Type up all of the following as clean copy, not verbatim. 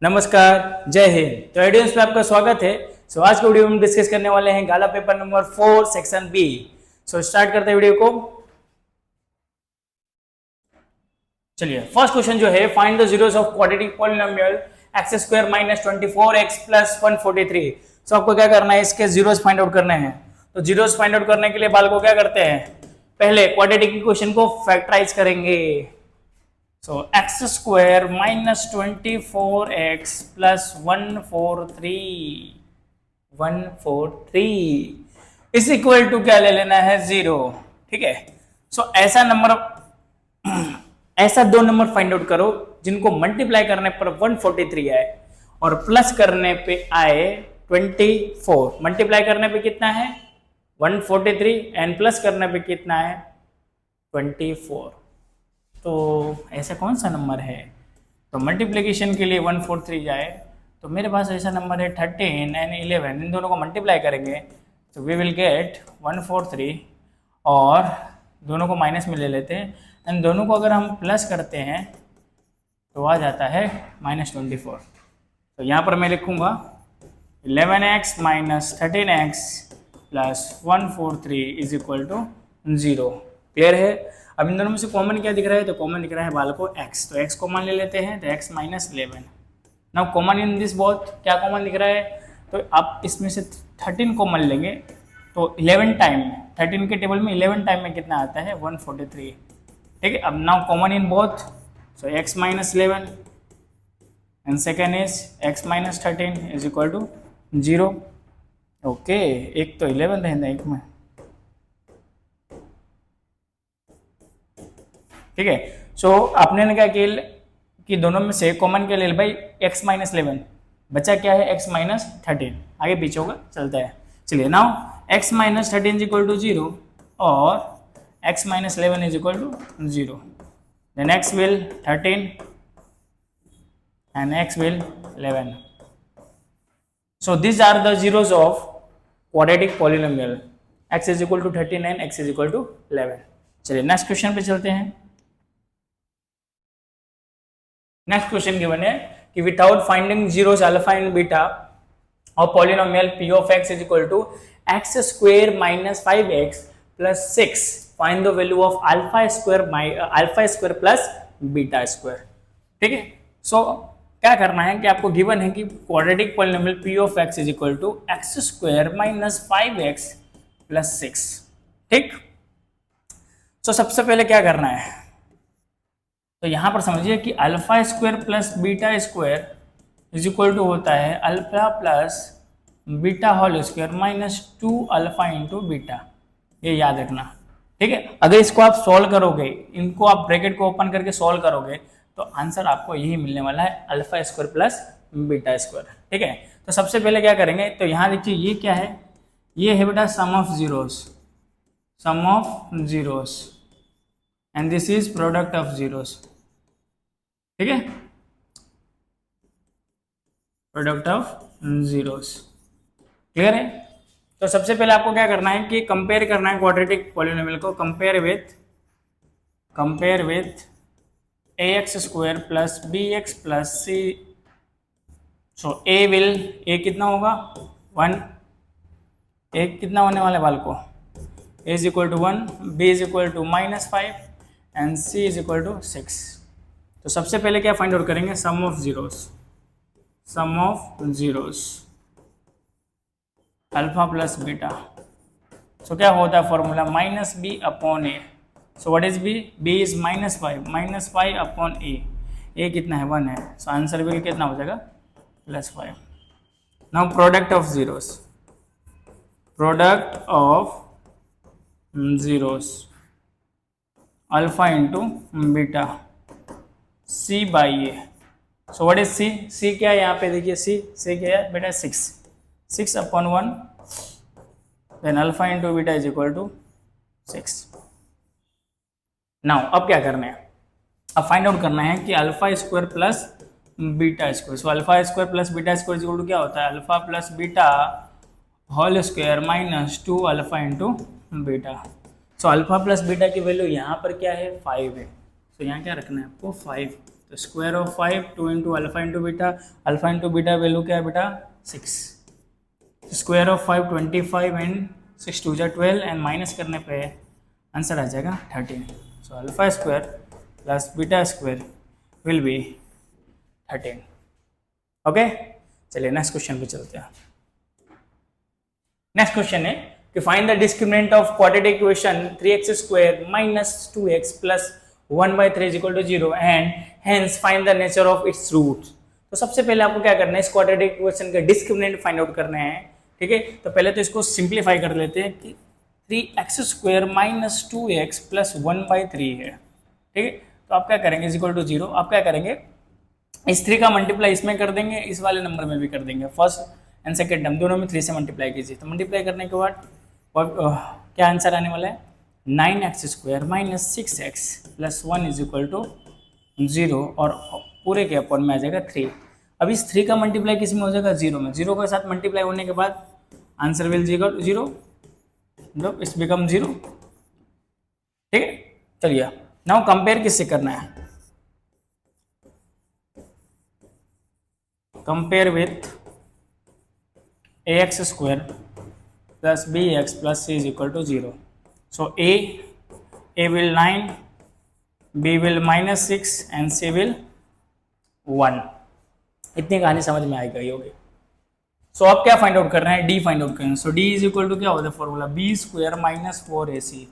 नमस्कार, जय हिंद। तो एडियंस में आपका स्वागत है। आज के वीडियो में हम डिस्कस करने वाले हैं Gala paper number 4 section B. Start करते हैं वीडियो को। चलिए, फर्स्ट क्वेश्चन जो है, find the zeros of quadratic polynomial x square minus 24x plus 143। आपको क्या करना है, इसके जीरोस फाइंड आउट करने हैं। तो जीरोस फाइंड आउट करने के लिए बाल को क्या करते हैं, पहले क्वाड्रेटिक इक्वेशन को फैक्टराइज करेंगे। So x square minus 24x plus 143 is equal to क्या ले लेना है, 0। ठीक है। ऐसा नंबर ऐसा दो नंबर फाइंड आउट करो जिनको मल्टीप्लाई करने पर 143 आए और प्लस करने पे आए 24। मल्टीप्लाई करने पे कितना है 143 एंड प्लस करने पे कितना है 24। तो ऐसा कौन सा नंबर है, तो मल्टीप्लिकेशन के लिए 143 जाए तो मेरे पास ऐसा नंबर है 13 एंड 11। इन दोनों को मल्टीप्लाई करेंगे तो वी विल गेट 143 और दोनों को माइनस में ले लेते हैं एंड दोनों को अगर हम प्लस करते हैं तो आ जाता है -24। तो यहाँ पर मैं लिखूँगा 11x minus 13x plus 143 is equal to 0। Clear है। अब इन दोनों में से कॉमन क्या दिख रहा है, तो कॉमन दिख रहा है बाल को x। तो x कॉमन ले लेते हैं, तो x minus 11। Now common in this both, क्या कॉमन दिख रहा है, तो आप इसमें से 13 कॉमन लेंगे तो 11 टाइम में 13 के टेबल में 11 टाइम में कितना आता है 143। ठीक है। अब now common in both, so x minus 11 and second is x minus 13 is equal to 0। Okay, एक तो 11 रहता है एक में। ठीक है। आपने क्या किया कि दोनों में से कॉमन क्या ले लिया भाई, x माइनस 11 बचा क्या है x माइनस 13। आगे पीछे होगा, चलता है। चलिए, now x minus 13 is equal to 0 और x minus 11 is equal to 0। Then x will 13 and x will 11। So these are the zeros of quadratic polynomial x is equal to 13 and x is equal to 11। चलिए next question पे चलते हैं। Next question given है कि without finding zeros alpha and beta और polynomial p of x is equal to x square minus 5x plus 6 find the value of alpha square plus beta square. ठीक है। क्या करना है कि आपको गिवन है कि quadratic polynomial p of x is equal to x square minus 5x plus 6। ठीक। सबसे पहले क्या करना है, तो यहां पर समझिए कि alpha square plus beta square is equal to होता है alpha plus beta whole square minus 2 alpha into beta. ये याद रखना। ठीक है। अगर इसको आप सॉल्व करोगे, इनको आप ब्रैकेट को ओपन करके सॉल्व करोगे तो आंसर आपको यही मिलने वाला है, alpha square plus beta square. ठीक है। तो सबसे पहले क्या करेंगे, तो यहाँ देखिए ये क्या है, ये है बेटा sum of zeros and this is product of zeros. ठीक है, प्रोडक्ट ऑफ जीरोस। क्लियर है। तो सबसे पहले आपको क्या करना है कि कंपेयर करना है क्वाड्रेटिक पॉलिनोमियल को। Compare with ax square plus bx plus c। ए कितना होगा 1, ए कितना होने वाला बाल को, a is equal to 1, b is equal to -5 and c is equal to 6। तो सबसे पहले क्या फाइंड आउट करेंगे, sum of zeros alpha plus beta. क्या होता है formula, -b upon a। What is b is -5 upon a कितना है 1 है। आंसर भी कितना हो जाएगा +5। Now product of zeros alpha into beta c by A. What is c क्या है, यहाँ पे देखिए c क्या है बेटा 6 upon 1 then alpha into beta is equal to 6। Now अब क्या करना है, अब फाइंड आउट करना है कि alpha square plus beta square. Alpha square plus beta square is equal to क्या होता है, alpha plus beta whole square minus 2 alpha into beta. Alpha plus beta की वैल्यू यहाँ पर क्या है 5 है। तो यहाँ क्या रखना है आपको 5। तो square of 5 2 into alpha into beta value क्या है बेटा 6, square of 5 25 and 6 2 12 and minus करने पे आंसर आ जाएगा 13। So alpha square plus beta square will be 13। Okay, चलिए नेक्स्ट क्वेश्चन पे चलते हैं। नेक्स्ट क्वेश्चन है कि find the discriminant of quadratic equation 3x square minus 2x plus 1/3 is equal to 0 and hence find the nature of its roots. तो सबसे पहले आपको क्या करना है, इस क्वाड्रेटिक इक्वेशन का डिस्क्रिमिनेंट फाइंड आउट करना है। ठीक है, तो पहले तो इसको सिंप्लीफाई कर लेते हैं कि 3x square minus 2x plus 1/3 है। ठीक है, तो आप क्या करेंगे इज इक्वल टू 0, आप क्या करेंगे इस 3 का मल्टीप्लाई इसमें कर देंगे, इस वाले नंबर में भी कर देंगे। फर्स्ट एंड सेकेंड टर्म दोनों में 3 से मल्टीप्लाई कीजिए, तो मल्टीप्लाई करने के बाद क्या आंसर आने वाला है 9x square minus 6x plus 1 is equal to 0 और पूरे के अपॉन में आ जाएगा 3। अब इस 3 का मल्टीप्लाई किस में हो जाएगा 0 में, 0 के साथ मल्टीप्लाई होने के बाद आंसर विल 0, मतलब इट्स बिकम 0। ठीक है, चलिए नाउ कंपेयर किससे करना है, compare with ax square plus bx plus c is equal to 0. So a will 9, b will minus 6 and c will 1। इतनी कहानी समझ में आई गई होगी। सो अब क्या फाइंड आउट कर रहे हैं, d फाइंड आउट करें। So d is equal to क्या होता है formula b square minus 4ac।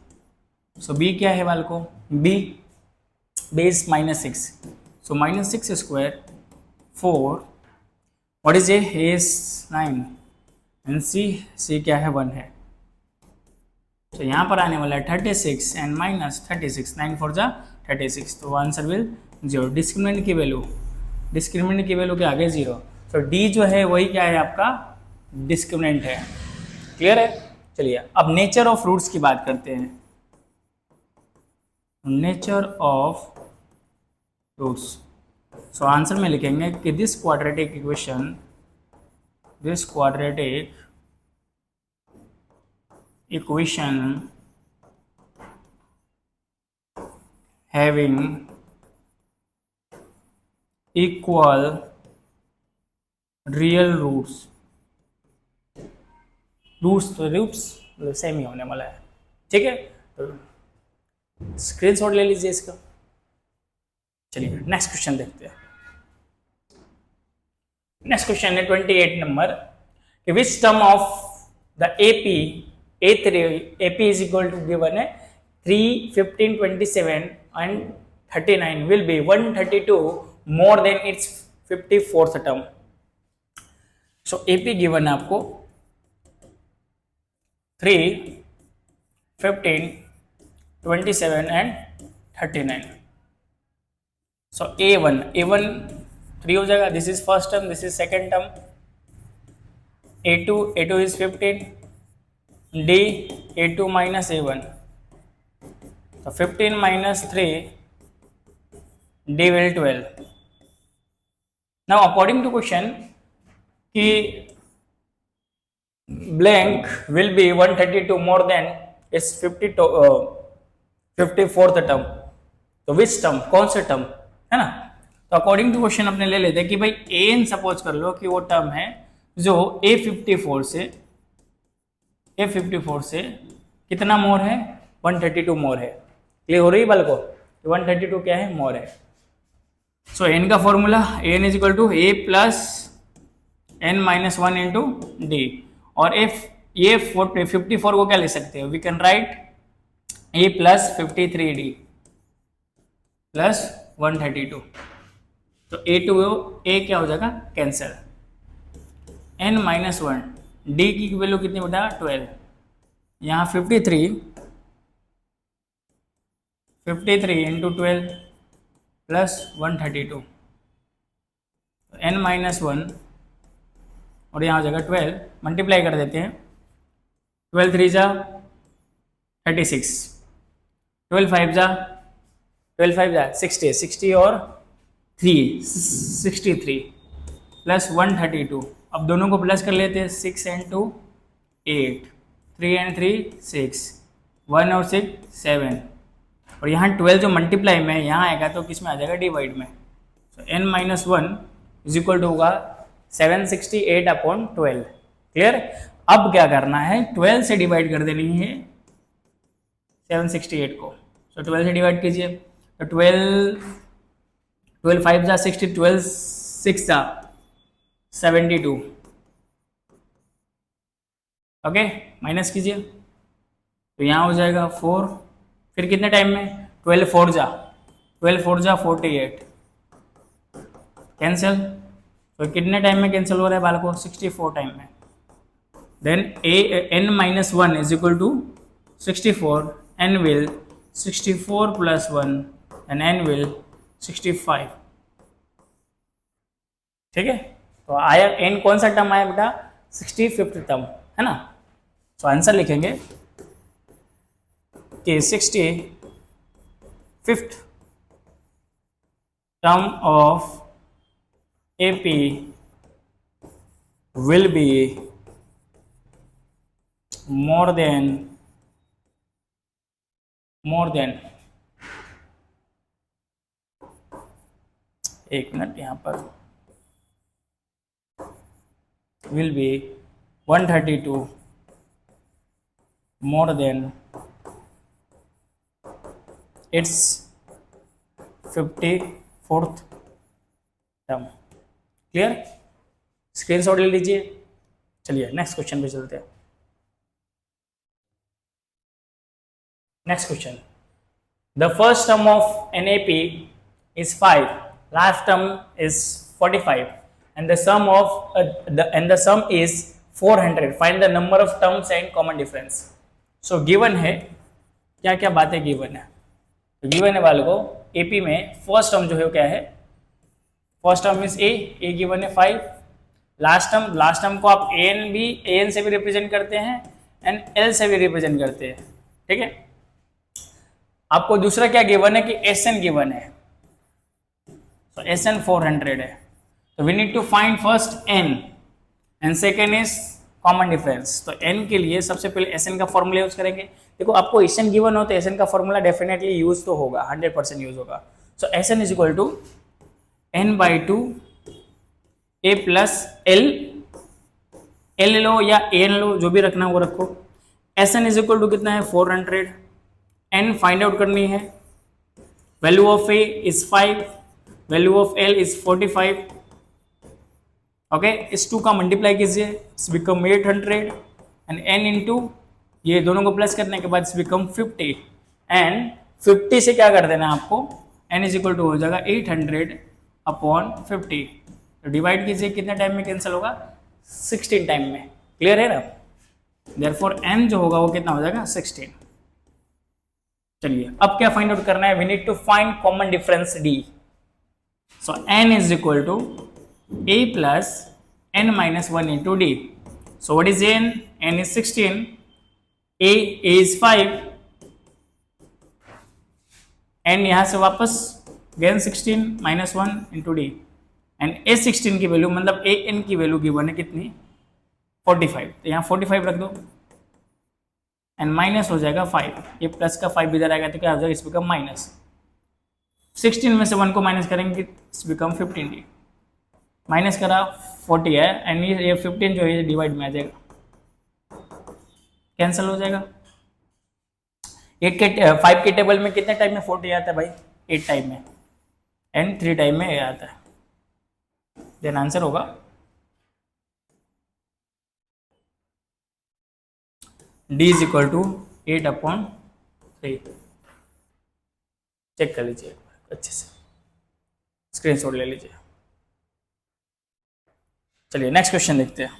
So b क्या है वाल को, b is minus 6, so minus 6 square 4, what is a is 9 and c क्या है 1 है। तो यहाँ पर आने वाला है 36 एंड माइनस 36, 9 4 जा 36, तो आंसर विल 0। डिस्क्रिमिनेंट की वैल्यू के आगे 0, तो डी जो है वही क्या है आपका डिस्क्रिमिनेंट है। क्लियर है, चलिए अब नेचर ऑफ रूट्स की बात करते हैं। Nature of roots, so answer में लिखेंगे कि this quadratic equation having equal real roots मतलब सेम ही होने वाला है। ठीक है, तो स्क्रीनशॉट ले लीजिए इसका। चलिए नेक्स्ट क्वेश्चन देखते हैं। नेक्स्ट क्वेश्चन है 28 नंबर कि which term of the AP is equal to given है 3, 15, 27 and 39 will be 132 more than its 54th term। So AP given है आपको 3, 15, 27 and 39। So A1 3 हो जाएगा, this is first term, this is second term। A2 is 15, D A2 minus A1, so 15 minus 3 D will 12। now according to question कि blank will be 132 more than its 54th term, तो which term, कौन से term है ना। तो according to question अपने ले लेते हैं कि भाई एन सपोज कर लो कि वो टर्म है जो A54 से कितना मोर है 132 मोर है। क्लियर हो रही है बल को, 132 क्या है मोर है। सो एन का formula N is equal to A plus N minus 1 into D, और ये 54 को क्या ले सकते हो, we can write A plus 53d plus 132, तो ए क्या हो जाएगा कैंसर। एन माइनस 1 डी की वैल्यू कितनी बेटा 12, यहाँ 53 इंटू 12 प्लस 132, एन माइनस 1 और यहाँ हो जाएगा 12, मल्टीप्लाई कर देते हैं। 12 3 जा 36, 12 5 जा 60 और 3 63 प्लस 132। अब दोनों को प्लस कर लेते हैं, 6 and 2 8, 3 and 3 6, 1 और 6 7, और यहाँ 12 जो मल्टीप्लाई में यहाँ आएगा तो किस में आ जाएगा डिवाइड में, तो n-1 इज इक्वल टू होगा 768/12। क्लियर। अब क्या करना है, 12 से डिवाइड कर देनी है 768 को। तो 12 से डिवाइड कीजिए, तो 12 5 जा 60, 12 6 जा 72। ओके, माइनस कीजिए तो यहाँ हो जाएगा 4। फिर कितने टाइम में, 12 4 जा 48, कैंसिल। तो कितने टाइम में कैंसिल हो रहा है बालकों, 64 टाइम में। Then n-1 is equal to 64, n will 64 plus 1 and n will 65। ठीक है, तो आया n कौन सा टर्म आया बेटा, 65th टर्म है ना। तो आंसर लिखेंगे कि 65th term of AP will be more than 1 minute यहाँ पर, will be 132 more than its 54th term. Clear, screenshot ले लीजिए। चलिए नेक्स्ट क्वेश्चन पे चलते हैं। Next question, the first term of NAP is 5, last term is 45 and the sum is 400, find the number of terms and common difference। so given है, क्या क्या बातें गिवन है, तो गिवन है वालों को AP में फर्स्ट टर्म जो है वो क्या है, first term is a given है 5, लास्ट टर्म को आप AN से भी रिप्रेजेंट करते हैं एंड L से भी रिप्रेजेंट करते हैं। ठीक है, आपको दूसरा क्या गिवन है कि SN गिवन है, तो SN 400 है। तो we need to find first N and second is common difference. तो N के लिए सबसे पहले SN का फॉर्मूला यूज करेंगे। देखो आपको SN गिवन हो तो SN का फॉर्मूला डेफिनेटली यूज तो होगा, 100% यूज होगा। So SN is equal to n/2 A plus L लो या AN लो, जो भी रखना है वो रखो। SN इज इक्वल टू कितना है, 400। N फाइंड आउट करनी है, value of A is 5, value of L is 45। Okay, इस 2 का मल्टीप्लाई कीजिए, it's become 800 and N into ये दोनों को प्लस करने के बाद इट्स बिकम 50 एंड 50 से क्या कर देना है आपको, N इज इक्वल टू हो जाएगा 800/50। तो डिवाइड कीजिए, कितने टाइम में कैंसिल होगा, 16 टाइम में। क्लियर है ना, देयरफॉर N जो होगा वो कितना हो जाएगा, 16। चलिए अब क्या फाइंड आउट करना है, we need to find common difference D। So N is equal to A plus n-1 into D। so what is N is 16, A is 5, N यहां से वापस again 16 minus 1 into D and A16 की value मतलब AN की value given है कितनी, 45। तो यहाँ 45 रख दो एंड माइनस हो जाएगा 5, ये प्लस का 5 इधर आएगा तो क्या हो जाएगा, इस बिकम माइनस। 16 में से 1 को माइनस करेंगे, इस बिकम 15D। माइनस करा 40 है एंड ये 15 जो है डिवाइड में आ जाएगा, कैंसिल हो जाएगा। 5 के टेबल में कितने टाइम में 40 आता है भाई, 8 टाइम में एंड 3 टाइम में आता है। देन आंसर होगा D is equal to 8/3। Check कर लीजिए अच्छे से, स्क्रीनशॉट ले लीजिए। चलिए नेक्स्ट क्वेश्चन देखते हैं।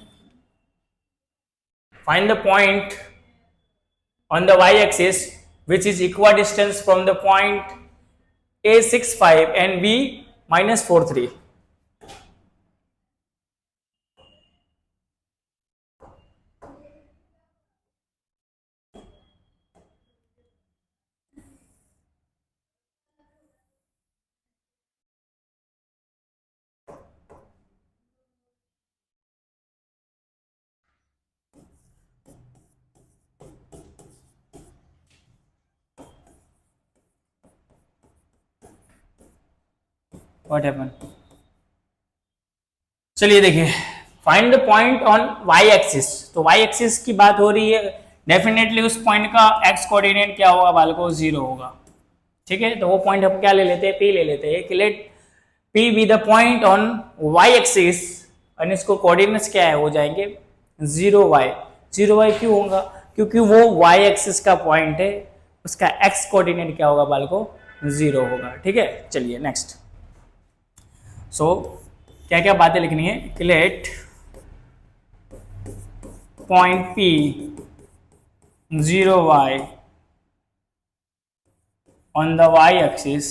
Find the point on the y axis which is equidistance from the point A65 and B-43। What happen? चलिए देखिए, find the point on Y axis. तो वाई एक्सिस की बात हो रही है, डेफिनेटली उस पॉइंट का एक्स कोऑर्डिनेट क्या होगा बालको? 0 होगा। ठीक है, तो वो पॉइंट हम क्या ले लेते हैं? पी ले लेते हैं कि let P be the point on Y axis, और इसको कोऑर्डिनेट्स क्या है हो जाएंगे 0y। 0y क्यों होगा? क्योंकि वो y एक्सिस का पॉइंट है, उसका x कोऑर्डिनेट क्या होगा बालको? 0 होगा। ठीक है, चलिए नेक्स्ट। सो क्या क्या बातें लिखनी है कि let point P 0y on the y axis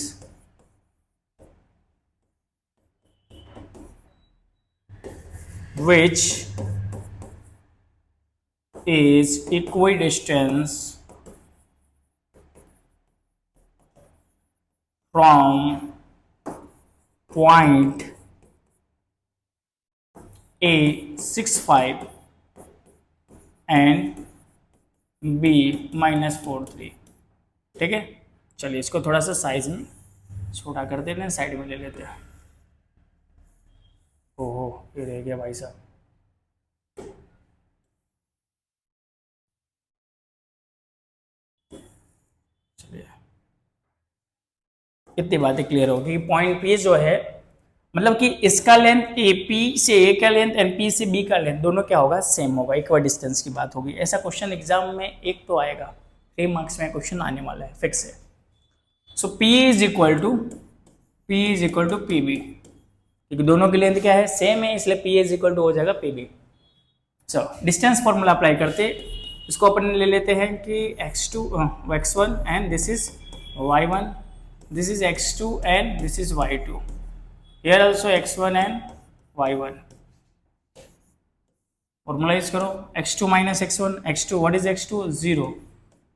which is equidistant from point A 65 and B -43। ठीक है, चलिए इसको थोड़ा सा साइज में छोटा कर देते हैं, साइड में ले लेते हैं। ओहो, ये रह गया भाई साहब। चलिए, इतनी बातें क्लियर होगी कि पॉइंट पी जो है, मतलब कि इसका लेंथ ए पी से ए का लेंथ एंड पी से बी का लेंथ दोनों क्या होगा? सेम होगा, इक्वल डिस्टेंस की बात होगी। ऐसा क्वेश्चन एग्जाम में एक तो आएगा, 3 मार्क्स में क्वेश्चन आने वाला है, फिक्स है। So P is equal to P B, क्योंकि दोनों की लेंथ क्या है? सेम है, इसलिए P इज इक्वल टू हो जाएगा पी बी। चलो डिस्टेंस फॉर्मूला अप्लाई करते, इसको अपन ले लेते हैं कि x2 x1 and this is y1, this is x2 and this is y2, here also x1 and y1। Formalise करो, x2 minus x1, x2 what is x2? 0,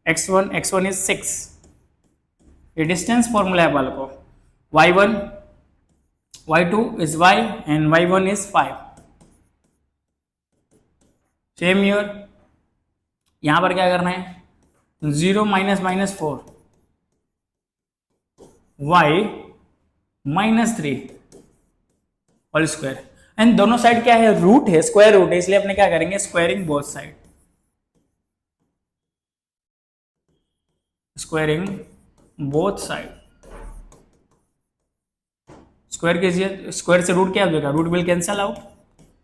x1 is 6। ये distance formula है बालको। y1 y2 is y and y1 is 5। Same here, यहां पर क्या करना है? 0 minus 4 y -3 whole square, and दोनों साइड क्या है? रूट है, स्क्वायर रूट है, इसलिए अपने क्या करेंगे? Squaring both side, squaring both side. Square कीजिए, स्क्वायर से रूट क्या हो जाएगा? Root will cancel out,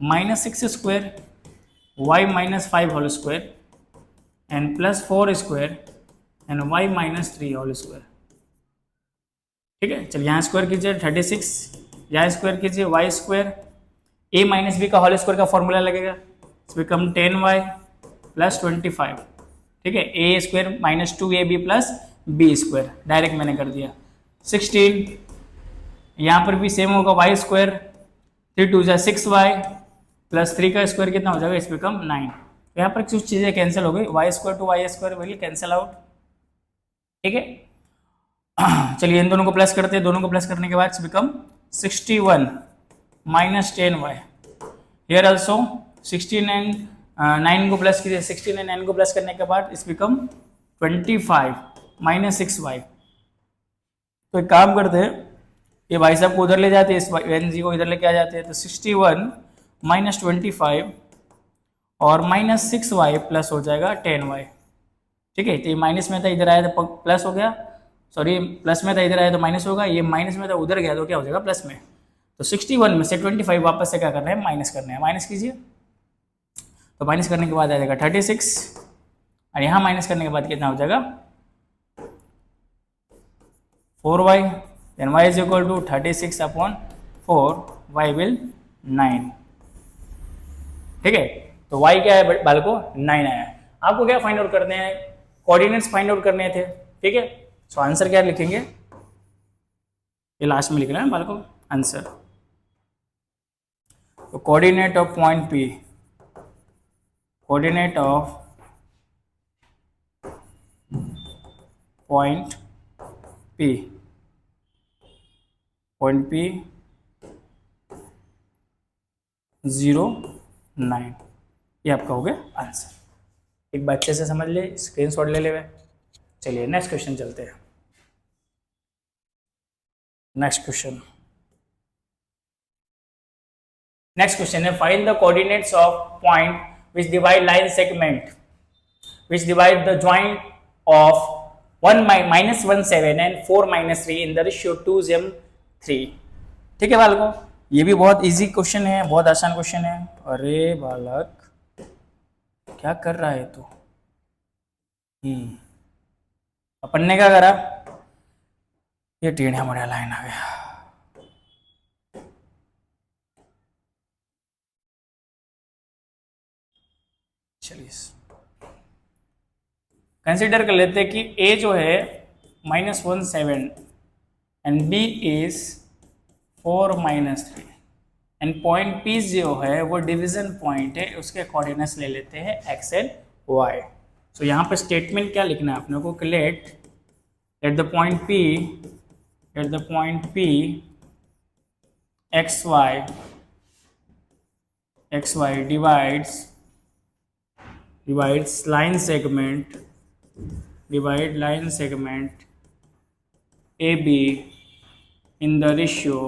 -6 square y -5 whole square and +4 square and y -3 whole square. ठीक है, चलिए यहाँ स्क्वायर कीजिए 36, यहाँ स्क्वायर कीजिए y square, a minus B का होल स्क्वायर का फॉर्मूला लगेगा, बिकम 10y + 25। ठीक है, a square -2ab + b square, direct मैंने कर दिया 16। यहाँ पर भी सेम होगा, y स्क्वायर 3 2 6y + 3 का स्क्वायर कितना हो जाएगा? इस बिकम 9। यहाँ पर कुछ चीज़ें कैंसिल हो गई, y square to y square will cancel out. ठीक है, चलिए इन दोनों को प्लस करते हैं, दोनों को प्लस करने के बाद become 61 - 10y। Here also 16 and 9 को प्लस कीजिए, 16 एंड 9 को प्लस करने के बाद इस बिकम 25 - 6y। तो एक काम करते हैं, ये भाई साहब को उधर ले जाते हैं, इस एन जी को इधर लेके आ जाते हैं, तो 61 - 25 और -6y प्लस हो जाएगा 10y। ठीक है, तो ये माइनस में था, इधर आया तो प्लस हो गया, सॉरी प्लस में था, इधर आया तो माइनस होगा, ये माइनस में था उधर गया तो क्या हो जाएगा? प्लस में। तो 61 में से 25 वापस से क्या करना है? माइनस करना है, माइनस कीजिए। तो माइनस करने के बाद आ जाएगा 36, और यहाँ माइनस करने के बाद कितना हो जाएगा? 4y, then y is equal to 36/4, y will 9। ठीक है, तो y क्या है बालको? 9 आया। आपको क्या फाइंड आउट करने हैं? कोऑर्डिनेट्स फाइंड आउट करने थे। ठीक है, सो आंसर क्या लिखेंगे? ये लास्ट में लिखना है बालको आंसर। तो coordinate of point P, coordinate of point P, point P 0 9, ये आपका हो गया आंसर। एक बार अच्छे से समझ ले, स्क्रीनशॉट ले ले। चलिए नेक्स्ट क्वेश्चन चलते हैं। नेक्स्ट क्वेश्चन, नेक्स्ट क्वेश्चन है find the coordinates of point which divide line segment which divide the joint of 1-17 and 4-3 in the ratio 2:3. ठीक है बालकों, ये भी बहुत इजी क्वेश्चन है, बहुत आसान क्वेश्चन है। अरे बालक क्या कर रहा है तू? अपन ने क्या करा, ये टेढ़ा मेढ़ा लाइन आ गया। चलिए कंसिडर कर लेते हैं कि a जो है -17 and b is 4-3 and point p जो है वो डिवीजन पॉइंट है, उसके कोऑर्डिनेट्स ले लेते हैं x एंड y। तो यहाँ पे स्टेटमेंट क्या लिखना है अपने को कि let the point p xy divides line segment AB in the ratio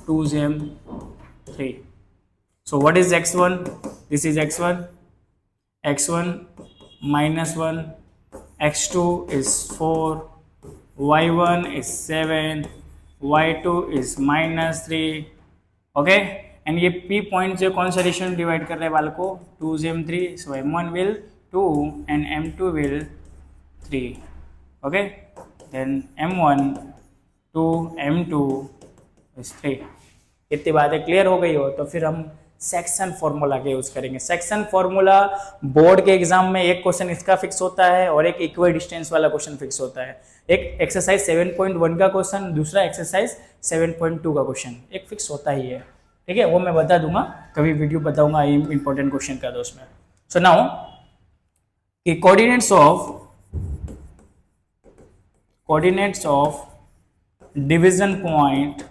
2:3. So what is x1? This is x1 -1, x2 is 4, y1 is 7, y2 is -3. Okay and ये p पॉइंट जो कौन सा रेशियो डिवाइड कर रहे हैं बालकों? 2:3. So m1 will 2 and m2 will 3. Okay then m1 2 m2 is 3. इतनी बातें क्लियर हो गई हो तो फिर हम सेक्शन फॉर्मूला के यूज करेंगे। सेक्शन फॉर्मूला बोर्ड के एग्जाम में एक क्वेश्चन इसका फिक्स होता है और एक इक्वल डिस्टेंस वाला क्वेश्चन फिक्स होता है। एक एक्सरसाइज 7.1 का क्वेश्चन, दूसरा एक्सरसाइज 7.2 का क्वेश्चन, एक फिक्स होता ही है। ठीक है, वो मैं बता दूंगा, कभी वीडियो बताऊंगा इंपॉर्टेंट क्वेश्चन का दोस्त में। सो नाउ कि coordinates of division point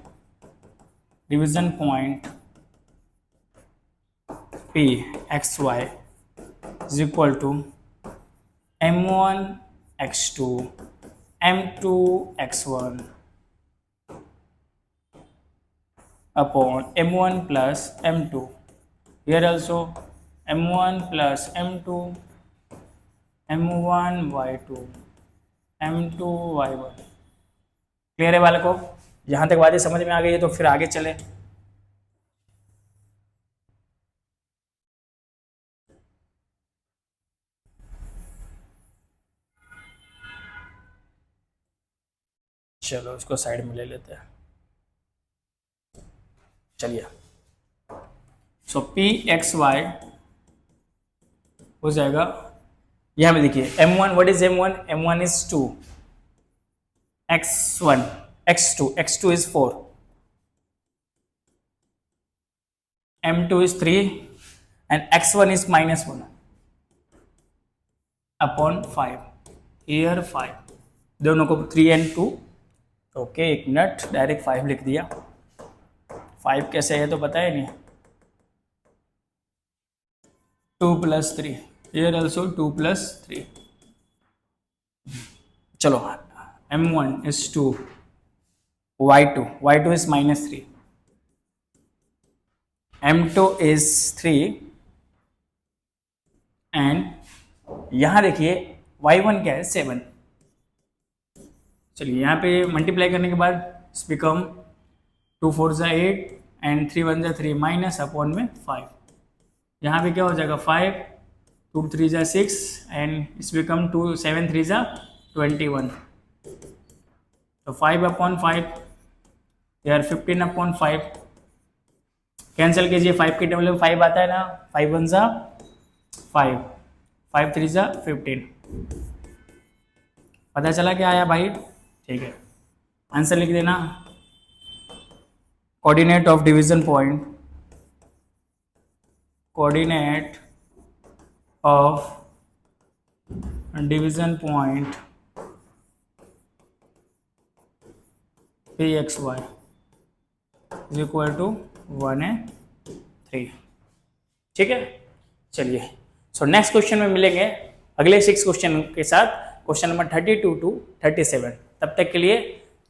P xy is equal to m1 x2 m2 x1 upon m1 plus m2. Here also m1 plus m2 m1 y2 m2 y1। Clear है बालकों? यहाँ तक बातें समझ में आ गई है तो फिर आगे चले। चलो इसको साइड में ले लेते हैं। चलिए सो पी एक्स वाई हो जाएगा, यहां में देखिए m1, what is m1? m1 is 2, x1 x2 is 4, m2 is 3 and x1 is -1 upon 5। Here 5, दोनों को 3 एंड 2। ओके एक मिनट, डायरेक्ट 5 लिख दिया। 5 कैसे है तो पता है नहीं। 2 + 3, हियर ऑल्सो 2 + 3। चलो m1 is 2, y2 is -3, m2 is 3 and यहां देखिए y1 क्या है? 7। चलिए यहाँ पे मल्टीप्लाई करने के बाद बिकम 2 4 = 8 एंड 3 1 = 3 माइनस अपॉन में 5। यहाँ पे क्या हो जाएगा? 5 2 3 = 6 एंड इस बिकम 2 7 3 = 21। तो 5 अपॉन 5 यार 15 अपॉन 5 कैंसिल कीजिए। 5 के टेबल में 5 आता है ना, 5 1 = 5 5 3 = 15। पता चला क्या आया भाई? ठीक है, आंसर लिख देना। Coordinate of division point, coordinate of division point PXY is equal to 1 and 3। ठीक है, चलिए सो नेक्स्ट क्वेश्चन में मिलेंगे अगले 6 क्वेश्चन के साथ, क्वेश्चन नंबर 32 to 37। तब तक के लिए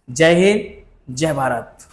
जय हिंद, जय भारत।